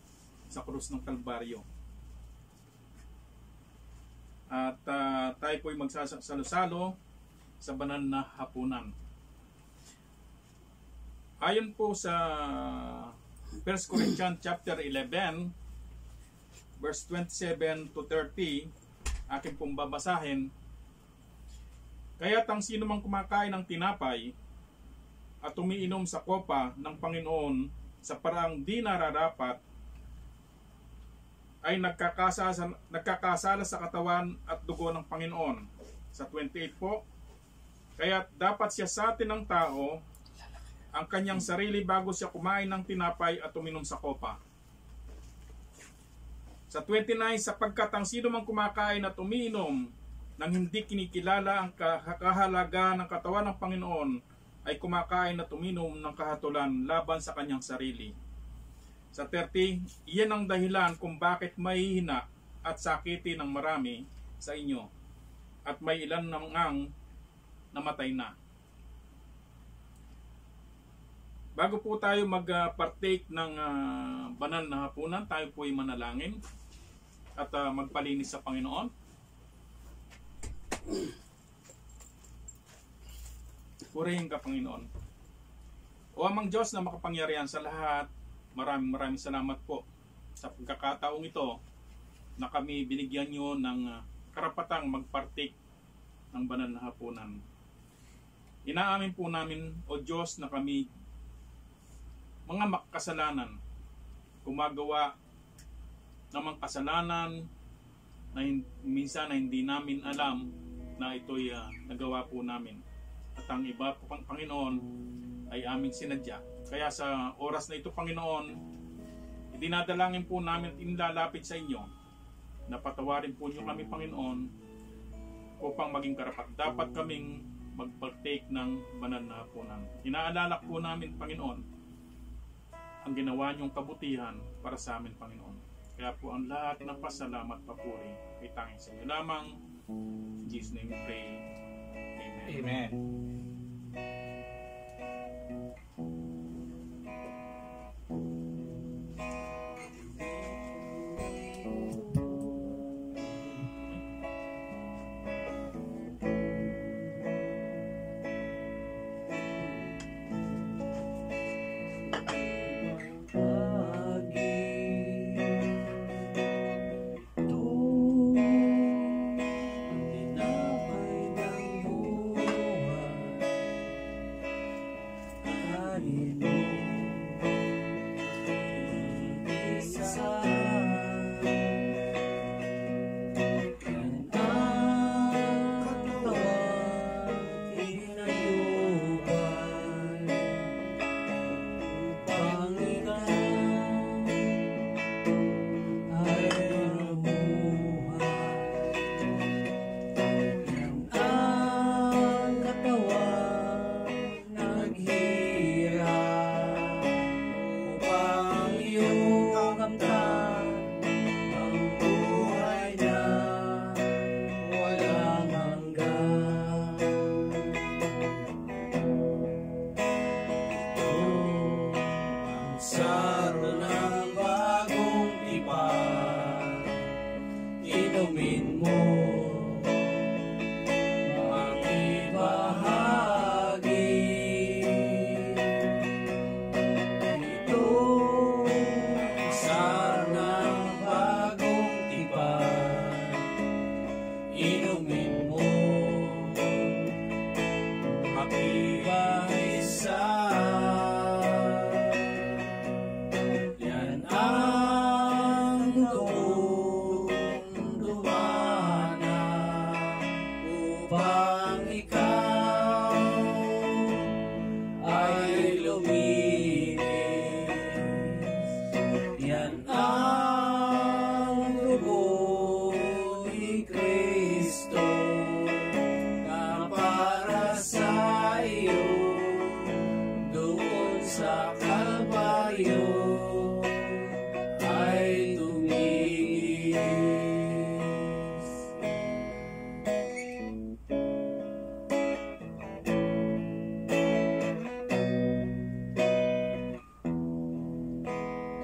sa krus ng Kalbaryo. At tayo po ay magsasalo-salo sa banal na hapunan. Ayon po sa 1 Corinthians chapter 11 verse 27 to 30, akin pong babasahin. Kaya't ang sino mang kumakain ng tinapay at umiinom sa kopa ng Panginoon sa paraang di nararapat ay nagkakasala sa katawan at dugo ng Panginoon. Sa 28 po, kaya't dapat siya sa atin ng tao ang kanyang sarili bago siya kumain ng tinapay at uminom sa kopa. Sa 29, sapagkat ang sino mang kumakain at umiinom nang hindi kinikilala ang kahalagahan ng katawan ng Panginoon ay kumakain at uminom ng kahatulan laban sa kanyang sarili. Sa 30, iyan ang dahilan kung bakit mahihina at sakiti ng marami sa inyo at may ilan nang namatay na. Bago po tayo mag-partake ng banal na hapunan, tayo po ay manalangin at magpalinis sa Panginoon. Purihin ka, Panginoon. O Amang Diyos na makapangyarihan sa lahat, maraming salamat po sa pagkakataong ito na kami binigyan nyo ng karapatang mag-partake ng banal na hapunan. Inaamin po namin, O Diyos, na kami mga makasalanan, gumagawa ng mga kasalanan na minsan na hindi namin alam na ito'y nagawa po namin. At ang iba po, Panginoon, ay aming sinadya. Kaya sa oras na ito, Panginoon, idinadalangin po namin at inilalapit sa inyo na patawarin po niyo kami, Panginoon, upang maging karapat-dapat kaming mag-partake ng banal na hapunan. Inaalala po namin, Panginoon, ang ginawa niyong kabutihan para sa amin, Panginoon. Kaya po ang lahat ng pasalamat, papuri ay tanging sa inyo lamang. In Jesus' name we pray. Amen. Amen. Kalbaryo ay tumingis.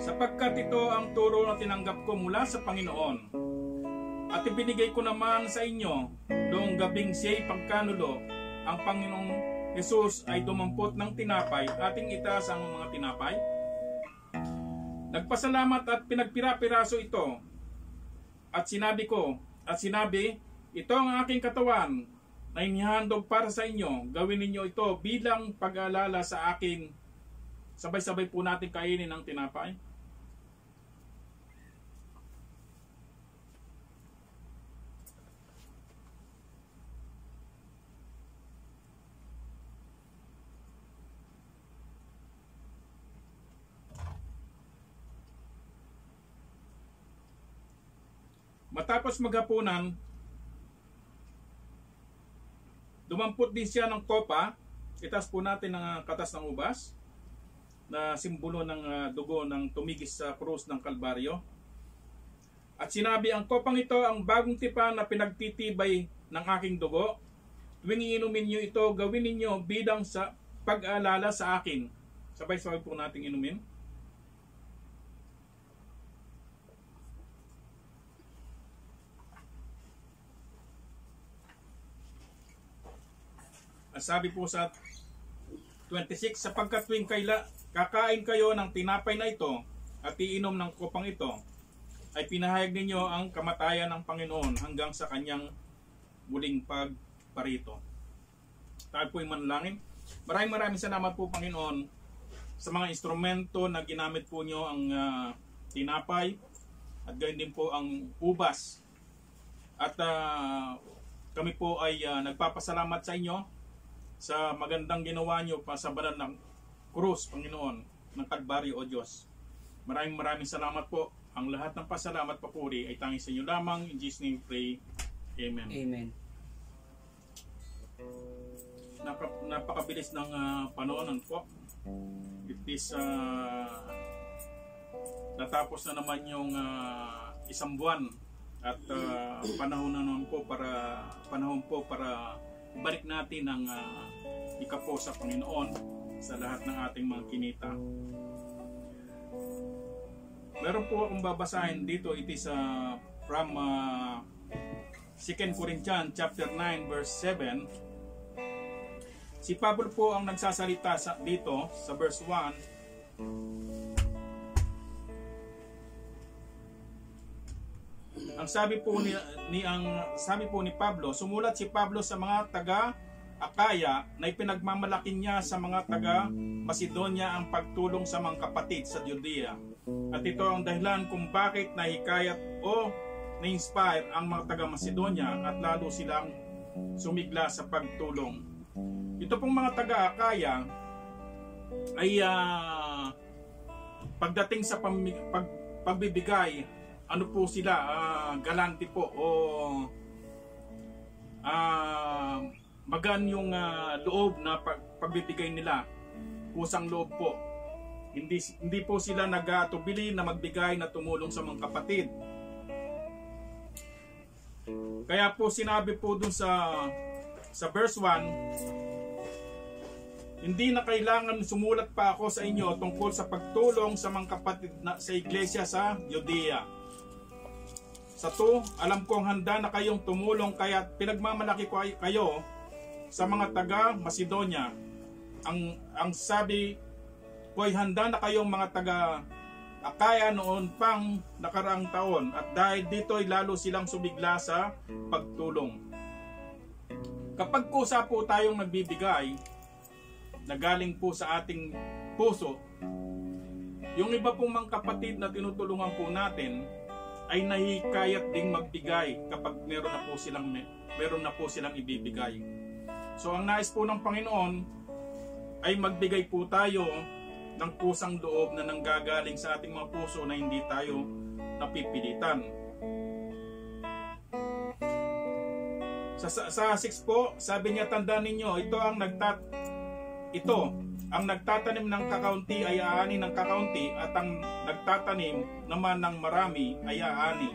Sapagkat ito ang turo na tinanggap ko mula sa Panginoon, at ibinigay ko naman sa inyo noong gabing siya'y pagkanulo, ang Panginoong Jesus ay dumampot ng tinapay, ating itaas ang mga tinapay. Nagpasalamat at pinagpira-piraso ito, at sinabi, ito ang aking katawan na inihandog para sa inyo. Gawin ninyo ito bilang pag-aalala sa akin. Sabay-sabay po natin kainin ang tinapay. Matapos maghapunan, dumampot din siya ng kopa. Itaas po natin ang katas ng ubas na simbolo ng dugo ng tumigis sa krus ng Kalbaryo. At sinabi, ang kopang ito ang bagong tipan na pinagtitibay ng aking dugo. Tuwing iinumin niyo ito, gawin ninyo bilang sa pag-aalala sa akin. Sabay-sabay po natin inumin. Sabi po sa 26, sapagkat tuwing kakain kayo ng tinapay na ito at iinom ng kopang ito, ay pinahayag ninyo ang kamatayan ng Panginoon hanggang sa kanyang muling pagparito. Tayo po yung manalangin. Maraming salamat po, Panginoon, sa mga instrumento na ginamit po nyo, ang tinapay at gayon din po ang ubas. At kami po ay nagpapasalamat sa inyo sa magandang ginawa nyo pa sa banal ng krus, Panginoon, ng Kalbaryo, o Diyos. Maraming salamat po. Ang lahat ng pasalamat, papuri ay tanging sa inyo lamang. In Jesus' name pray. Amen. Amen. Napakabilis ng panahon po. It is natapos na naman yung isang buwan at panahon po para balik natin ang ikapo sa Panginoon sa lahat ng ating mga kinita. Meron po akong babasahin dito. It is from 2 Corinthians chapter 9 verse 7. Si Pablo po ang nagsasalita dito sa verse 1. Ang sabi po ni Pablo, sumulat si Pablo sa mga taga Akaya na ipinagmamalaki niya sa mga taga Macedonia ang pagtulong sa mga kapatid sa Judea. At ito ang dahilan kung bakit nahikayat o na-inspire ang mga taga Macedonia at lalo silang sumigla sa pagtulong. Ito pong mga taga Akaya ay pagdating sa pagbibigay, ano po sila, galante po o magaan yung loob na pagbibigay nila, kusang loob po. Hindi po sila nagatubili na magbigay na tumulong sa mga kapatid. Kaya po sinabi po dun sa verse 1, hindi na kailangan sumulat pa ako sa inyo tungkol sa pagtulong sa mga kapatid sa iglesia sa Judea. Sa 2, alam kong handa na kayong tumulong kaya pinagmamalaki ko kayo sa mga taga Macedonia. Ang sabi ko ay handa na kayong mga taga Akaya noon pang nakaraang taon at dahil dito ay lalo silang sumigla sa pagtulong. Kapag kusa po tayong nagbibigay na galing po sa ating puso, yung iba pong mga kapatid na tinutulungan po natin ay nahikayat ding magbigay kapag meron na po silang ibibigay. So ang nais po ng Panginoon ay magbigay po tayo ng kusang loob na nanggagaling sa ating mga puso na hindi tayo napipilitan. Sa 6 po, sabi niya, tandaan ninyo, ito ito, ang nagtatanim ng kakaunti ay aani ng kakaunti, at ang nagtatanim naman ng marami ay aani.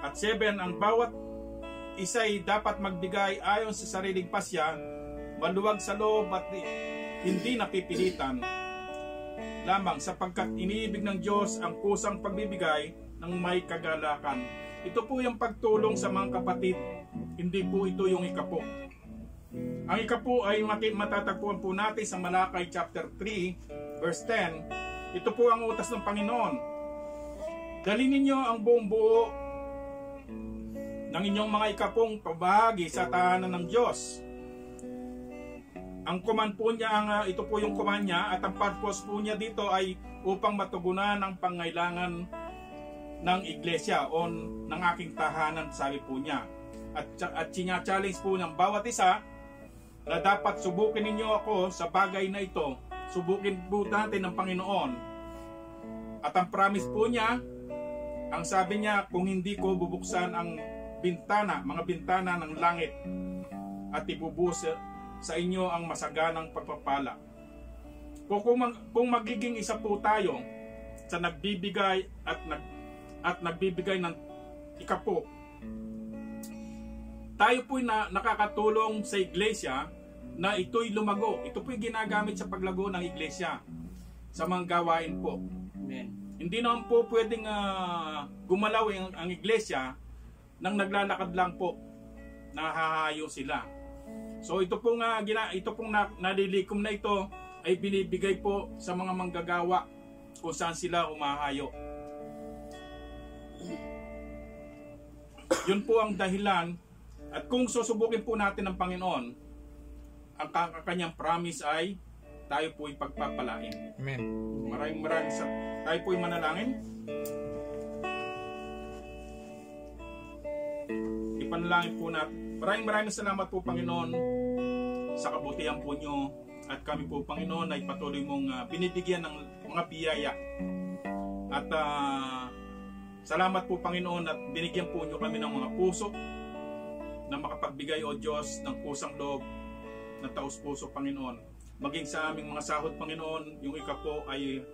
At 7, ang bawat isa'y dapat magbigay ayon sa sariling pasya, maluwag sa loob at hindi napipilitan lamang, sapagkat iniibig ng Diyos ang kusang pagbibigay ng may kagalakan. Ito po yung pagtulong sa mga kapatid, hindi po ito yung ikapo. Ang ikapo ay matatagpuan po natin sa Malakay chapter 3 verse 10. Ito po ang utos ng Panginoon: dalhin ninyo ang buong buo ng inyong mga ikapong pabahagi sa tahanan ng Diyos. Ang command po niya, ito po yung command niya, at ang purpose po niya dito ay upang matugunan ang pangailangan ng iglesia o ng aking tahanan, sabi po niya. At sinya-challenge po ng bawat isa na dapat subukin ninyo ako sa bagay na ito. Subukin po natin ng Panginoon. At ang promise po niya, ang sabi niya, kung hindi ko bubuksan ang mga bintana ng langit, at ibubuhos sa inyo ang masaganang pagpapala. Kung magiging isa po tayo sa nagbibigay at nagbibigay ng ikapo, tayo po'y nakakatulong sa iglesia na ito'y lumago. Ito po'y ginagamit sa paglago ng iglesia sa mga gawain po. Amen. Hindi naman po pwedeng gumalaw ang iglesia nang naglalakad lang po, nahahayo sila. So ito pong nalilikom na ito ay binibigay po sa mga manggagawa kung saan sila humahayo. Yun po ang dahilan. At kung susubukin po natin ng Panginoon, ang kanyang promise ay tayo po'y pagpapalain. Amen. Maraming tayo po'y manalangin. Ipanalangin po natin. Maraming salamat po, Panginoon, sa kabutihan po nyo, at kami po, Panginoon, ay patuloy mong binibigyan ng mga biyaya. At salamat po, Panginoon, at binigyan po nyo kami ng mga puso na makapagbigay, O Diyos, ng kusang loob na taos-puso, Panginoon. Maging sa aming mga sahod, Panginoon, yung ikapo ay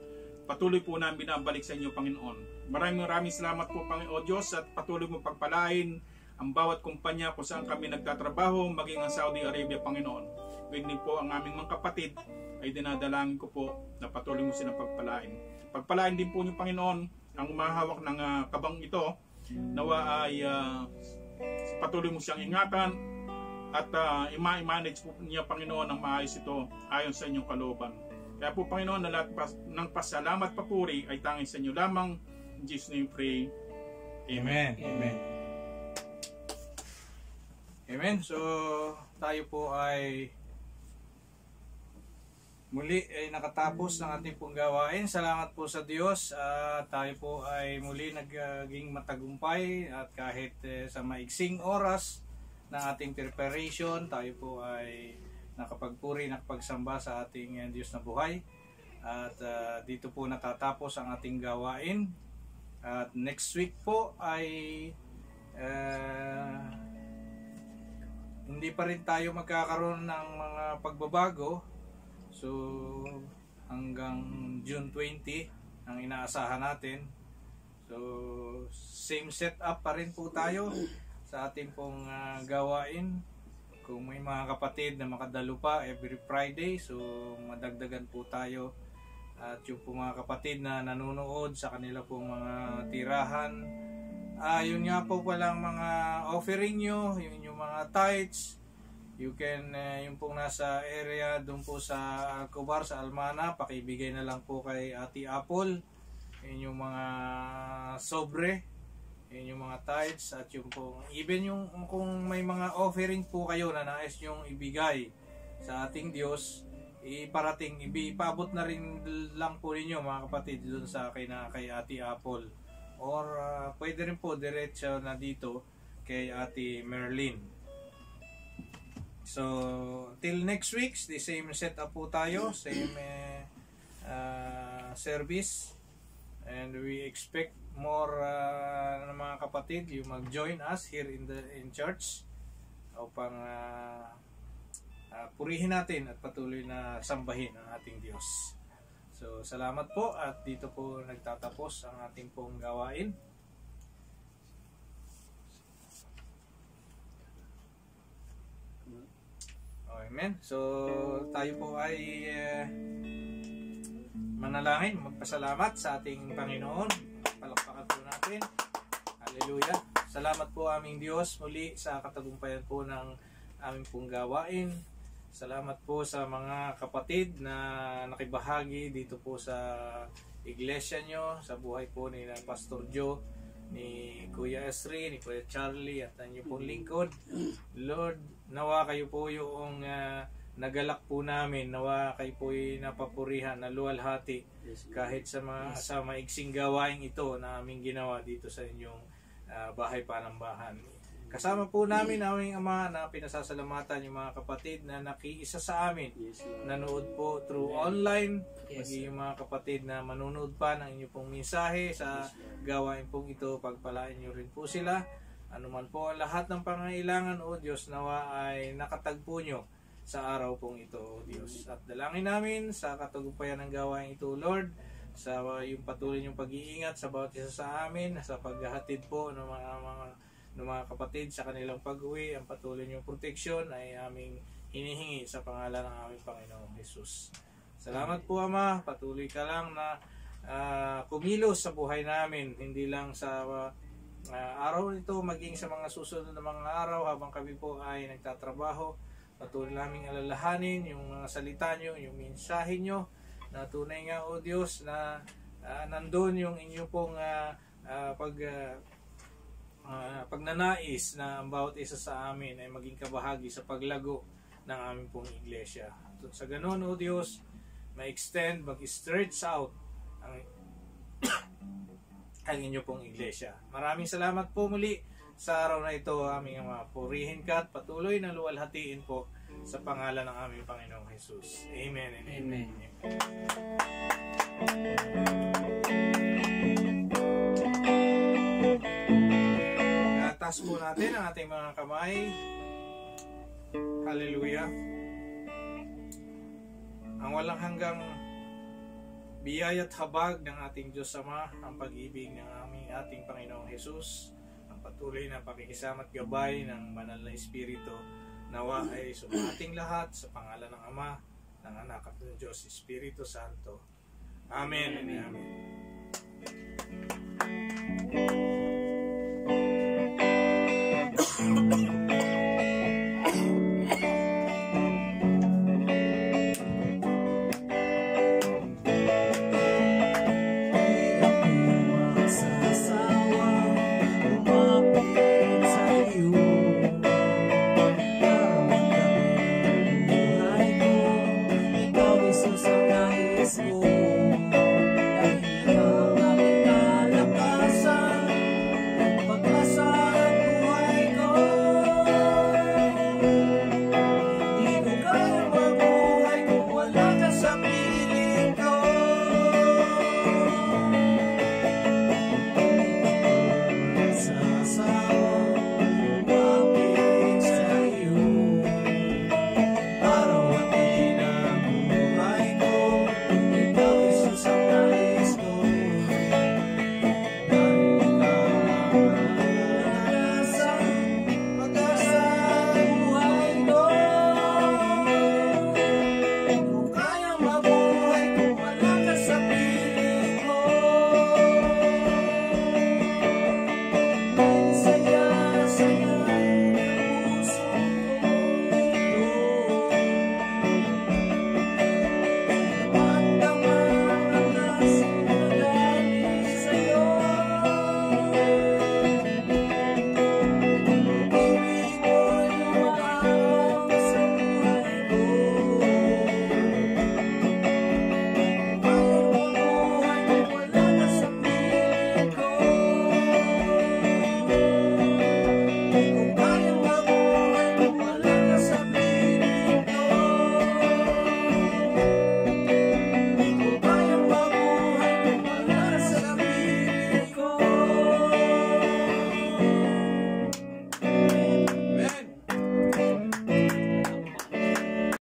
patuloy po namin binabalik sa inyo, Panginoon. Maraming salamat po, Panginoon, O Diyos, at patuloy mo pagpalain ang bawat kumpanya kung saan kami nagtatrabaho, maging ang Saudi Arabia, Panginoon. Ngayon din po ang aming mga kapatid ay dinadalangin ko po na patuloy mo silang pagpalain. Pagpalain din po niyo, Panginoon, ang umahawak ng kabang ito, nawa ay patuloy mo siyang ingatan at i-manage po niya, Panginoon, ang maayos ito ayon sa inyong kalooban. Kaya po, Panginoon, na lahat ng pasalamat, papuri ay tanging sa inyo lamang. In Jesus' name pray. Amen. Amen. Amen. So, tayo po ay muli ay nakatapos ng ating pong gawain. Salamat po sa Diyos. Tayo po ay muli naging matagumpay, at kahit sa maiksing oras ng ating preparation, tayo po ay nakapagpuri, nakapagsamba sa ating Diyos na buhay. At dito po natatapos ang ating gawain. At next week po ay hindi pa rin tayo magkakaroon ng mga pagbabago. So hanggang June 20 ang inaasahan natin. So same setup pa rin po tayo sa ating pong gawain. Kung may mga kapatid na makadalo pa every Friday, so madagdagan po tayo. At yung po mga kapatid na nanonood sa kanila pong mga tirahan, yun nga po palang mga offering nyo, yun yung mga tithes. You can, yung pong nasa area doon po sa Alcobar, sa Almana, pakibigay na lang po kay Ate Apple. Yun yung mga sobre, yun yung mga tithes, at yung pong, even yung kung may mga offering po kayo na nais nyong ibigay sa ating Diyos, ipabot na rin lang po ninyo, mga kapatid, doon sa kay Ate Apple. Or pwede rin po diretso na dito kay Ate Merlin. So till next week, the same setup po tayo, same service, and we expect more ng mga kapatid yung mag-join us here in church upang purihin natin at patuloy na sambahin ang ating Diyos. So, salamat po at dito po nagtatapos ang ating pong gawain. Amen. So, tayo po ay manalangin, magpasalamat sa ating Panginoon. Palakpakan po natin. Hallelujah. Salamat po aming Diyos muli sa katagumpayan po ng aming pong gawain. Salamat po sa mga kapatid na nakibahagi dito po sa iglesia nyo, sa buhay po ni Pastor Joe, ni Kuya Esri, ni Kuya Charlie at ang inyong pong lingkod. Lord, nawa kayo po yung nagalak po namin, nawa kayo po yung napapurihan, naluwalhati kahit sa maigsing gawain ito na aming ginawa dito sa inyong bahay panambahan. Kasama po namin aming Ama na pinasasalamatan yung mga kapatid na nakiisa sa amin, nanood po through online, maging yung mga kapatid na manunood pa ng inyong pong mensahe sa gawain pong ito, pagpalain nyo rin po sila. Anuman po lahat ng pangailangan, O Diyos, nawa ay nakatagpo nyo sa araw pong ito, O Diyos. At dalangin namin sa katagumpayan ng gawain ito, Lord, sa yung patuloy yung pag-iingat sa bawat isa sa amin, sa paghahatid po ng mga kapatid sa kanilang pag-uwi, ang patuloy niyong proteksyon ay aming hinihingi sa pangalan ng aming Panginoong Jesus. Salamat po, Ama. Patuloy ka lang na kumilos sa buhay namin, hindi lang sa araw nito, maging sa mga susunod na mga araw habang kami po ay nagtatrabaho. Patuloy naming alalahanin yung mga salita nyo, yung mensahe nyo, na tunay nga, O Diyos, na nandun yung inyo pong pagnanais na ang bawat isa sa amin ay maging kabahagi sa paglago ng aming pong iglesia. At sa ganon, O Diyos, ma-extend, mag-stretch out ang inyo pong iglesia. Maraming salamat po muli sa araw na ito, aming mga purihin ka at patuloy na luwalhatiin po sa pangalan ng aming Panginoong Jesus. Amen and amen. Taas po natin ang ating mga kamay. Hallelujah. Ang walang hanggang biyaya at habag ng ating Diyos Ama, ang pag-ibig ng ating Panginoong Jesus, ang patuloy na pakikisama at gabay ng banal na Espiritu, nawa ay sumating lahat sa pangalan ng Ama, ng Anak at ng Diyos Espiritu Santo. Amen and amen.